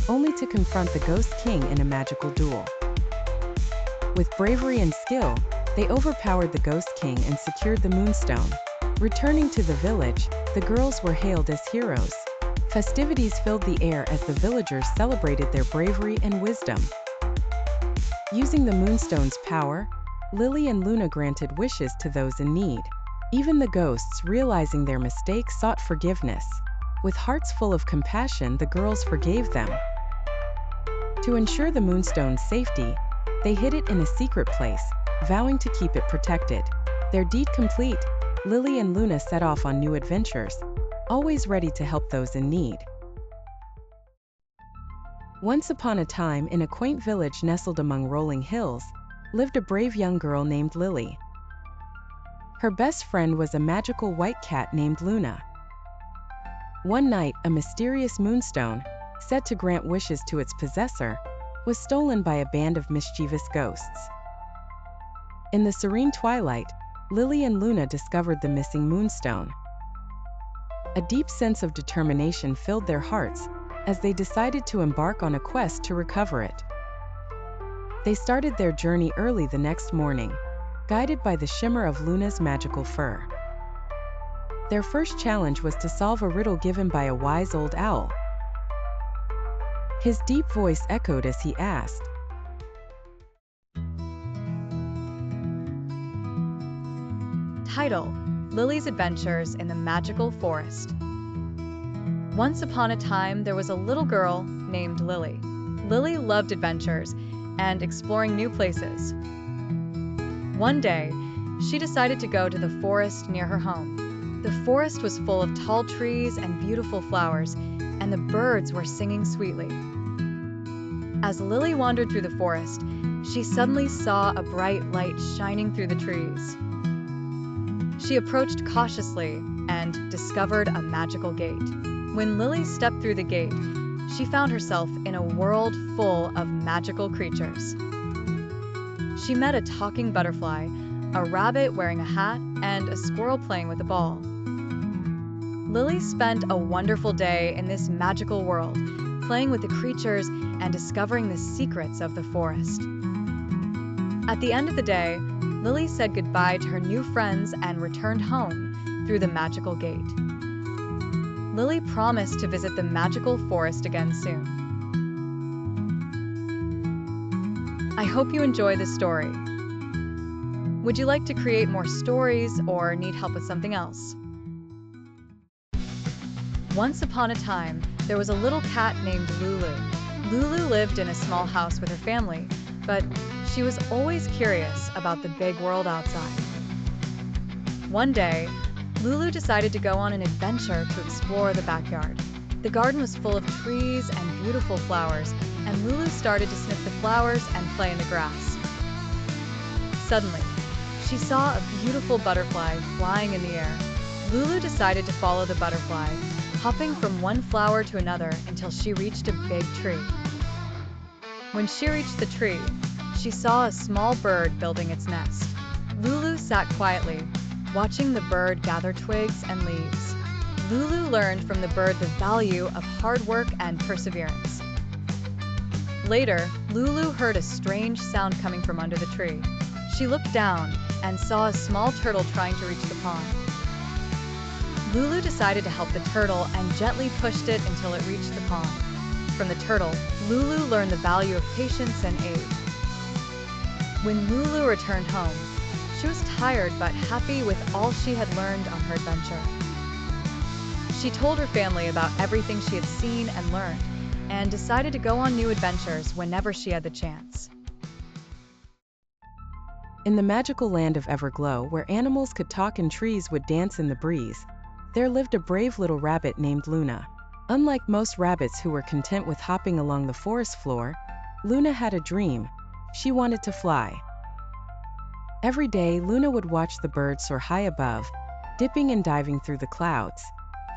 only to confront the Ghost King in a magical duel. With bravery and skill, they overpowered the Ghost King and secured the moonstone. Returning to the village, the girls were hailed as heroes. Festivities filled the air as the villagers celebrated their bravery and wisdom. Using the moonstone's power, Lily and Luna granted wishes to those in need. Even the ghosts, realizing their mistake, sought forgiveness. With hearts full of compassion, the girls forgave them. To ensure the moonstone's safety, they hid it in a secret place, vowing to keep it protected. Their deed complete, Lily and Luna set off on new adventures, always ready to help those in need. Once upon a time, in a quaint village nestled among rolling hills, lived a brave young girl named Lily. Her best friend was a magical white cat named Luna. One night, a mysterious moonstone, said to grant wishes to its possessor, was stolen by a band of mischievous ghosts. In the serene twilight, Lily and Luna discovered the missing moonstone. A deep sense of determination filled their hearts as they decided to embark on a quest to recover it. They started their journey early the next morning, guided by the shimmer of Luna's magical fur. Their first challenge was to solve a riddle given by a wise old owl. His deep voice echoed as he asked, Title: Lily's Adventures in the Magical Forest. Once upon a time, there was a little girl named Lily. Lily loved adventures and exploring new places. One day, she decided to go to the forest near her home. The forest was full of tall trees and beautiful flowers, and the birds were singing sweetly. As Lily wandered through the forest, she suddenly saw a bright light shining through the trees. She approached cautiously and discovered a magical gate. When Lily stepped through the gate, she found herself in a world full of magical creatures. She met a talking butterfly, a rabbit wearing a hat, and a squirrel playing with a ball. Lily spent a wonderful day in this magical world, playing with the creatures and discovering the secrets of the forest. At the end of the day, Lily said goodbye to her new friends and returned home through the magical gate. Lily promised to visit the magical forest again soon. I hope you enjoy this story. Would you like to create more stories or need help with something else? Once upon a time, there was a little cat named Lulu. Lulu lived in a small house with her family, but she was always curious about the big world outside. One day, Lulu decided to go on an adventure to explore the backyard. The garden was full of trees and beautiful flowers, and Lulu started to sniff the flowers and play in the grass. Suddenly, she saw a beautiful butterfly flying in the air. Lulu decided to follow the butterfly, hopping from one flower to another until she reached a big tree. When she reached the tree, she saw a small bird building its nest. Lulu sat quietly, watching the bird gather twigs and leaves. Lulu learned from the bird the value of hard work and perseverance. Later, Lulu heard a strange sound coming from under the tree. She looked down and saw a small turtle trying to reach the pond. Lulu decided to help the turtle and gently pushed it until it reached the pond. From the turtle, Lulu learned the value of patience and aid. When Lulu returned home, she was tired but happy with all she had learned on her adventure. She told her family about everything she had seen and learned, and decided to go on new adventures whenever she had the chance. In the magical land of Everglow, where animals could talk and trees would dance in the breeze, there lived a brave little rabbit named Luna. Unlike most rabbits who were content with hopping along the forest floor, Luna had a dream. She wanted to fly. Every day, Luna would watch the birds soar high above, dipping and diving through the clouds.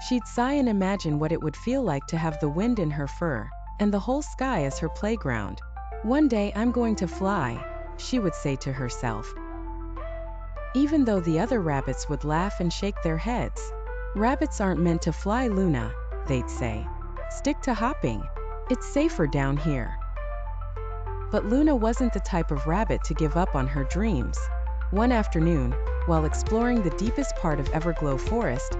She'd sigh and imagine what it would feel like to have the wind in her fur, and the whole sky as her playground. One day I'm going to fly, she would say to herself. Even though the other rabbits would laugh and shake their heads. Rabbits aren't meant to fly, Luna, they'd say. Stick to hopping. It's safer down here. But Luna wasn't the type of rabbit to give up on her dreams. One afternoon, while exploring the deepest part of Everglow Forest,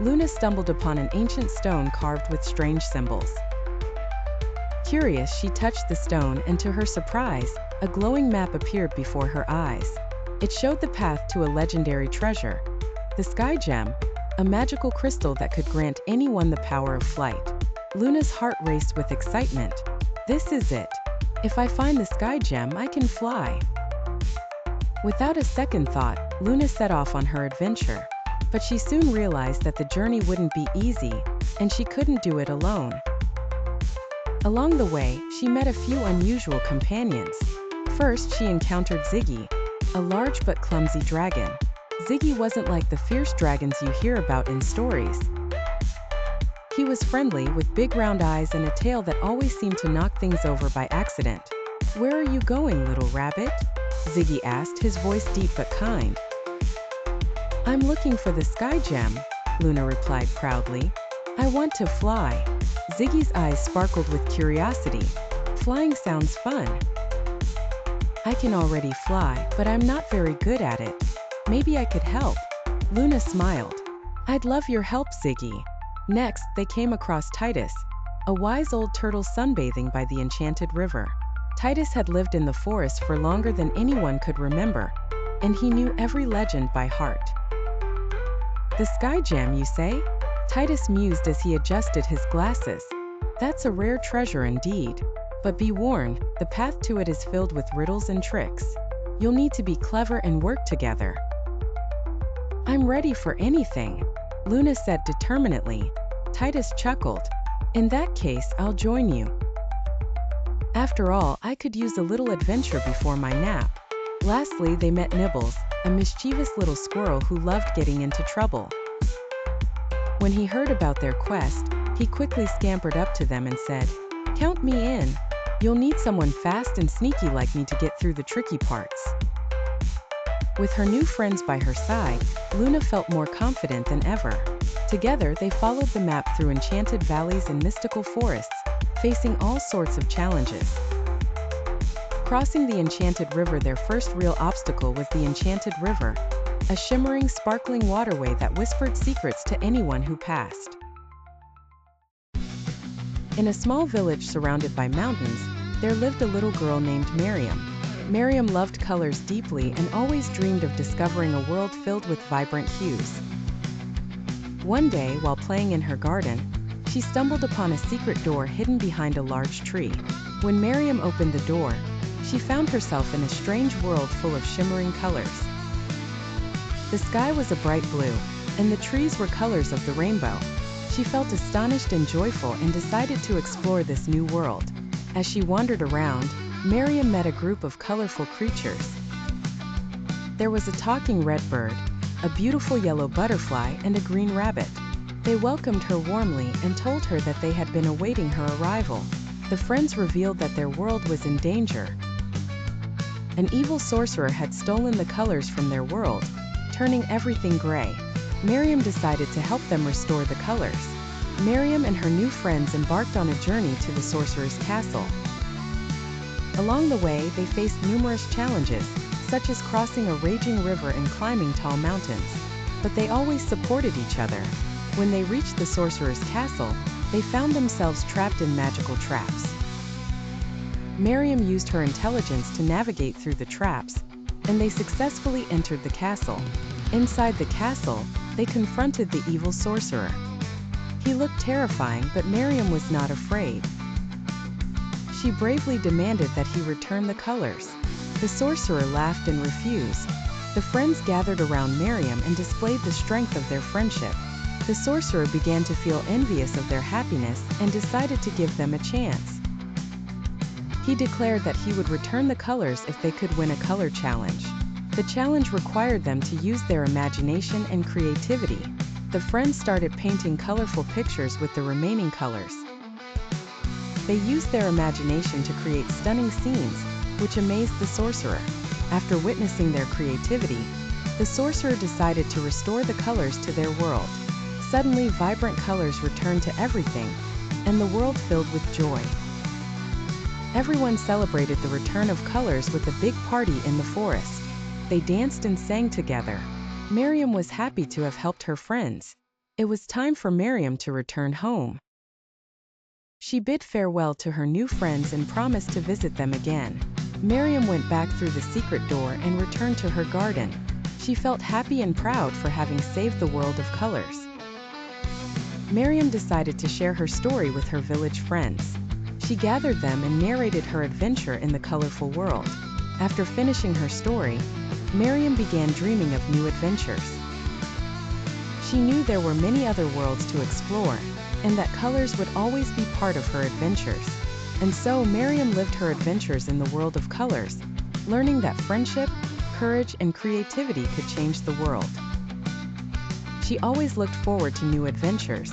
Luna stumbled upon an ancient stone carved with strange symbols. Curious, she touched the stone, and to her surprise, a glowing map appeared before her eyes. It showed the path to a legendary treasure, the Sky Gem, a magical crystal that could grant anyone the power of flight. Luna's heart raced with excitement. This is it. If I find the Sky Gem, I can fly. Without a second thought, Luna set off on her adventure. But she soon realized that the journey wouldn't be easy, and she couldn't do it alone. Along the way, she met a few unusual companions. First, she encountered Ziggy, a large but clumsy dragon. Ziggy wasn't like the fierce dragons you hear about in stories. He was friendly, with big round eyes and a tail that always seemed to knock things over by accident. "Where are you going, little rabbit?" Ziggy asked, his voice deep but kind. "I'm looking for the Sky Gem," Luna replied proudly. "I want to fly." Ziggy's eyes sparkled with curiosity. "Flying sounds fun." "I can already fly, but I'm not very good at it. Maybe I could help." Luna smiled. "I'd love your help, Ziggy." Next, they came across Titus, a wise old turtle sunbathing by the enchanted river. Titus had lived in the forest for longer than anyone could remember, and he knew every legend by heart. "The Sky Gem, you say?" Titus mused as he adjusted his glasses. "That's a rare treasure indeed. But be warned, the path to it is filled with riddles and tricks. You'll need to be clever and work together." "I'm ready for anything," Luna said determinedly. Titus chuckled. "In that case, I'll join you. After all, I could use a little adventure before my nap." Lastly, they met Nibbles, a mischievous little squirrel who loved getting into trouble. When he heard about their quest, he quickly scampered up to them and said, "Count me in. You'll need someone fast and sneaky like me to get through the tricky parts." With her new friends by her side, Luna felt more confident than ever. Together, they followed the map through enchanted valleys and mystical forests, facing all sorts of challenges. Crossing the enchanted river, their first real obstacle was the enchanted river, a shimmering, sparkling waterway that whispered secrets to anyone who passed. In a small village surrounded by mountains, there lived a little girl named Miriam. Miriam loved colors deeply and always dreamed of discovering a world filled with vibrant hues. One day, while playing in her garden, she stumbled upon a secret door hidden behind a large tree. When Miriam opened the door, she found herself in a strange world full of shimmering colors. The sky was a bright blue, and the trees were colors of the rainbow. She felt astonished and joyful and decided to explore this new world. As she wandered around, Miriam met a group of colorful creatures. There was a talking red bird, a beautiful yellow butterfly, and a green rabbit. They welcomed her warmly and told her that they had been awaiting her arrival. The friends revealed that their world was in danger. An evil sorcerer had stolen the colors from their world, turning everything gray. Miriam decided to help them restore the colors. Miriam and her new friends embarked on a journey to the sorcerer's castle. Along the way, they faced numerous challenges, such as crossing a raging river and climbing tall mountains. But they always supported each other. When they reached the sorcerer's castle, they found themselves trapped in magical traps. Miriam used her intelligence to navigate through the traps, and they successfully entered the castle. Inside the castle, they confronted the evil sorcerer. He looked terrifying, but Miriam was not afraid. She bravely demanded that he return the colors. The sorcerer laughed and refused. The friends gathered around Miriam and displayed the strength of their friendship. The sorcerer began to feel envious of their happiness and decided to give them a chance. He declared that he would return the colors if they could win a color challenge. The challenge required them to use their imagination and creativity. The friends started painting colorful pictures with the remaining colors. They used their imagination to create stunning scenes, which amazed the sorcerer. After witnessing their creativity, the sorcerer decided to restore the colors to their world. Suddenly, vibrant colors returned to everything, and the world filled with joy. Everyone celebrated the return of colors with a big party in the forest. They danced and sang together. Miriam was happy to have helped her friends. It was time for Miriam to return home. She bid farewell to her new friends and promised to visit them again. Miriam went back through the secret door and returned to her garden. She felt happy and proud for having saved the world of colors. Miriam decided to share her story with her village friends. She gathered them and narrated her adventure in the colorful world. After finishing her story, Miriam began dreaming of new adventures. She knew there were many other worlds to explore, and that colors would always be part of her adventures. And so Miriam lived her adventures in the world of colors, learning that friendship, courage, and creativity could change the world. She always looked forward to new adventures,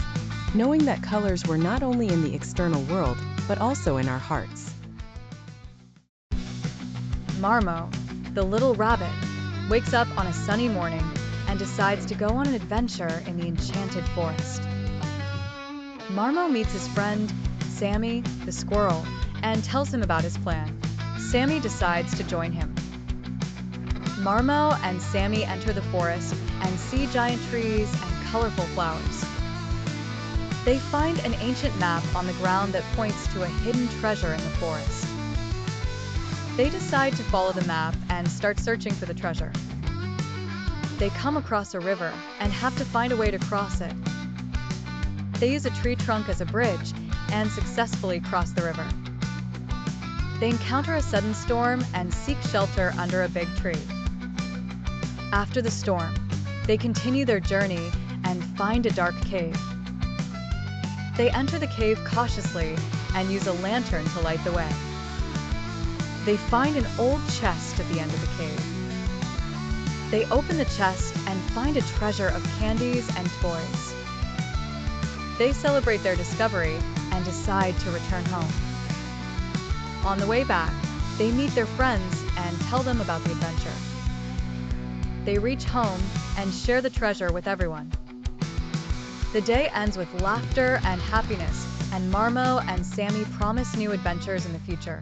knowing that colors were not only in the external world, but also in our hearts. Marmo, the little rabbit, wakes up on a sunny morning and decides to go on an adventure in the enchanted forest. Marmo meets his friend, Sammy, the squirrel, and tells him about his plan. Sammy decides to join him. Marmo and Sammy enter the forest and see giant trees and colorful flowers. They find an ancient map on the ground that points to a hidden treasure in the forest. They decide to follow the map and start searching for the treasure. They come across a river and have to find a way to cross it. They use a tree trunk as a bridge and successfully cross the river. They encounter a sudden storm and seek shelter under a big tree. After the storm, they continue their journey and find a dark cave. They enter the cave cautiously and use a lantern to light the way. They find an old chest at the end of the cave. They open the chest and find a treasure of candies and toys. They celebrate their discovery and decide to return home. On the way back, they meet their friends and tell them about the adventure. They reach home and share the treasure with everyone. The day ends with laughter and happiness, and Marmo and Sammy promise new adventures in the future.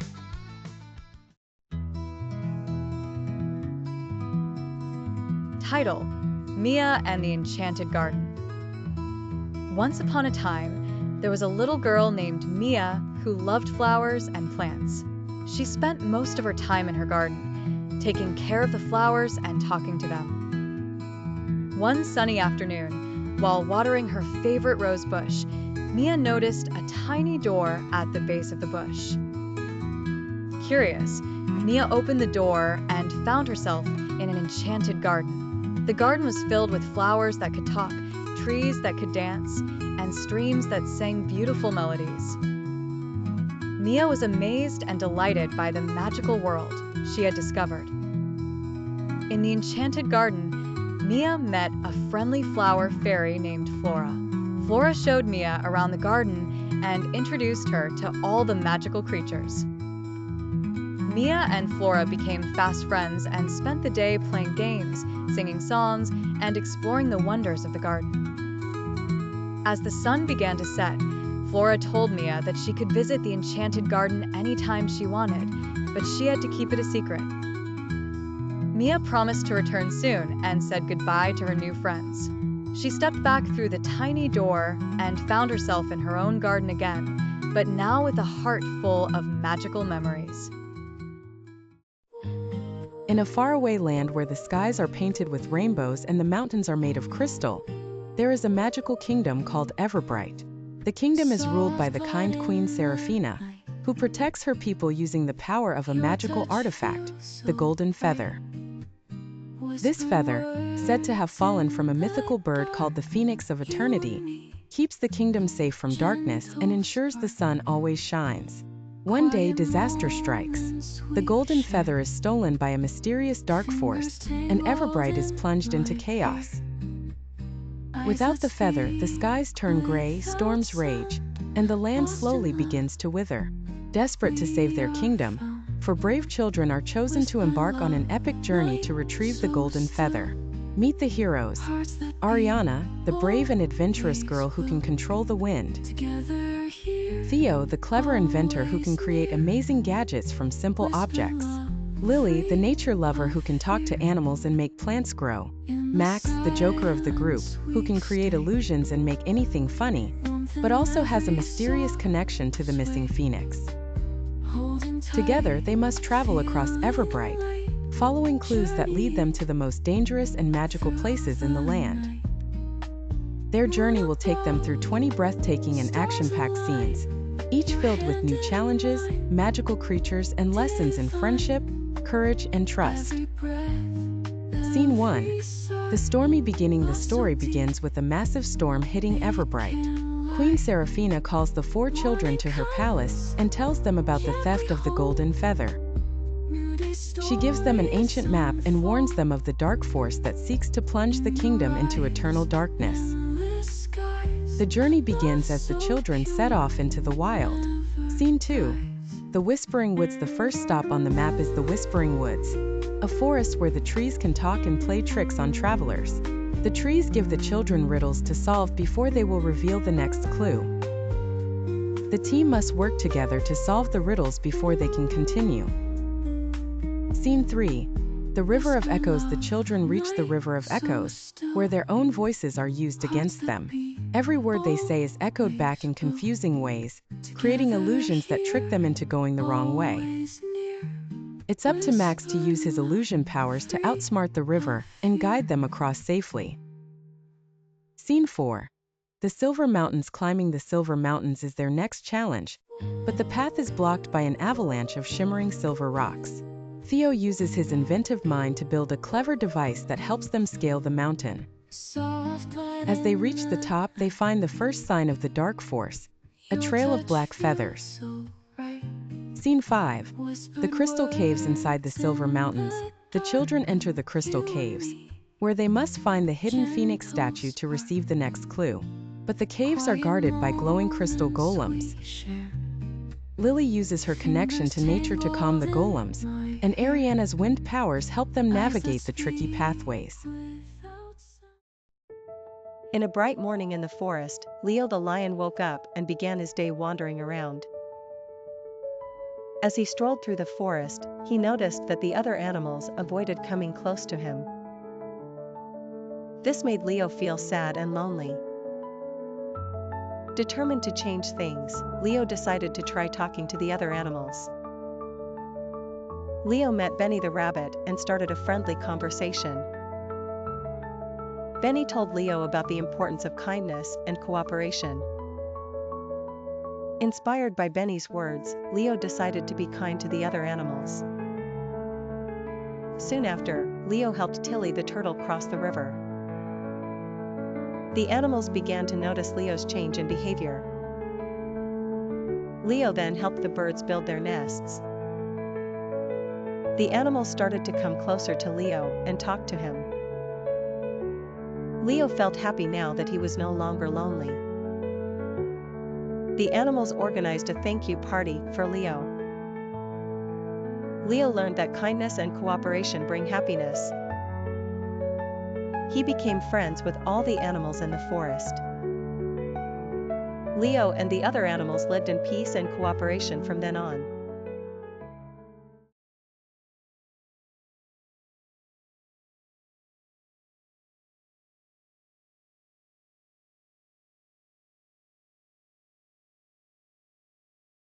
Title: Mia and the Enchanted Garden. Once upon a time, there was a little girl named Mia who loved flowers and plants. She spent most of her time in her garden, taking care of the flowers and talking to them. One sunny afternoon, while watering her favorite rose bush, Mia noticed a tiny door at the base of the bush. Curious, Mia opened the door and found herself in an enchanted garden. The garden was filled with flowers that could talk, trees that could dance, and streams that sang beautiful melodies. Mia was amazed and delighted by the magical world she had discovered. In the enchanted garden, Mia met a friendly flower fairy named Flora. Flora showed Mia around the garden and introduced her to all the magical creatures. Mia and Flora became fast friends and spent the day playing games, singing songs, and exploring the wonders of the garden. As the sun began to set, Flora told Mia that she could visit the enchanted garden anytime she wanted, but she had to keep it a secret. Mia promised to return soon and said goodbye to her new friends. She stepped back through the tiny door and found herself in her own garden again, but now with a heart full of magical memories. In a faraway land where the skies are painted with rainbows and the mountains are made of crystal, there is a magical kingdom called Everbright. The kingdom is ruled by the kind Queen Seraphina, who protects her people using the power of a magical artifact, the golden feather. This feather, said to have fallen from a mythical bird called the Phoenix of Eternity, keeps the kingdom safe from darkness and ensures the sun always shines. One day, disaster strikes. The golden feather is stolen by a mysterious dark force, and Everbright is plunged into chaos. Without the feather, the skies turn gray, storms rage, and the land slowly begins to wither. Desperate to save their kingdom, 4 brave children are chosen to embark on an epic journey to retrieve the golden feather. Meet the heroes. Ariana, the brave and adventurous girl who can control the wind. Theo, the clever inventor who can create amazing gadgets from simple objects. Lily, the nature lover who can talk to animals and make plants grow. Max, the joker of the group, who can create illusions and make anything funny, but also has a mysterious connection to the missing phoenix. Together, they must travel across Everbright, following clues that lead them to the most dangerous and magical places in the land. Their journey will take them through 20 breathtaking and action-packed scenes, each filled with new challenges, magical creatures, and lessons in friendship, courage, and trust. Scene 1. The stormy beginning. The story begins with a massive storm hitting Everbright. Queen Seraphina calls the 4 children to her palace and tells them about the theft of the golden feather. She gives them an ancient map and warns them of the dark force that seeks to plunge the kingdom into eternal darkness. The journey begins as the children set off into the wild. Scene 2. The Whispering Woods. The first stop on the map is the Whispering Woods, a forest where the trees can talk and play tricks on travelers. The trees give the children riddles to solve before they will reveal the next clue. The team must work together to solve the riddles before they can continue. Scene 3. The River of Echoes. The children reach the River of Echoes, where their own voices are used against them. Every word they say is echoed back in confusing ways, creating illusions that trick them into going the wrong way. It's up to Max to use his illusion powers to outsmart the river and guide them across safely. Scene 4. The Silver Mountains. Climbing the Silver Mountains is their next challenge, but the path is blocked by an avalanche of shimmering silver rocks. Theo uses his inventive mind to build a clever device that helps them scale the mountain. As they reach the top, they find the first sign of the dark force, a trail of black feathers. Scene 5. The Crystal Caves. Inside the Silver Mountains, the children enter the Crystal Caves, where they must find the hidden phoenix statue to receive the next clue. But the caves are guarded by glowing crystal golems. Lily uses her connection to nature to calm the golems, and Ariana's wind powers help them navigate the tricky pathways. In a bright morning in the forest, Leo the lion woke up and began his day wandering around. As he strolled through the forest, he noticed that the other animals avoided coming close to him. This made Leo feel sad and lonely. Determined to change things, Leo decided to try talking to the other animals. Leo met Benny the rabbit and started a friendly conversation. Benny told Leo about the importance of kindness and cooperation. Inspired by Benny's words, Leo decided to be kind to the other animals. Soon after, Leo helped Tilly the turtle cross the river. The animals began to notice Leo's change in behavior. Leo then helped the birds build their nests. The animals started to come closer to Leo and talk to him. Leo felt happy now that he was no longer lonely. The animals organized a thank you party for Leo. Leo learned that kindness and cooperation bring happiness. He became friends with all the animals in the forest. Leo and the other animals lived in peace and cooperation from then on.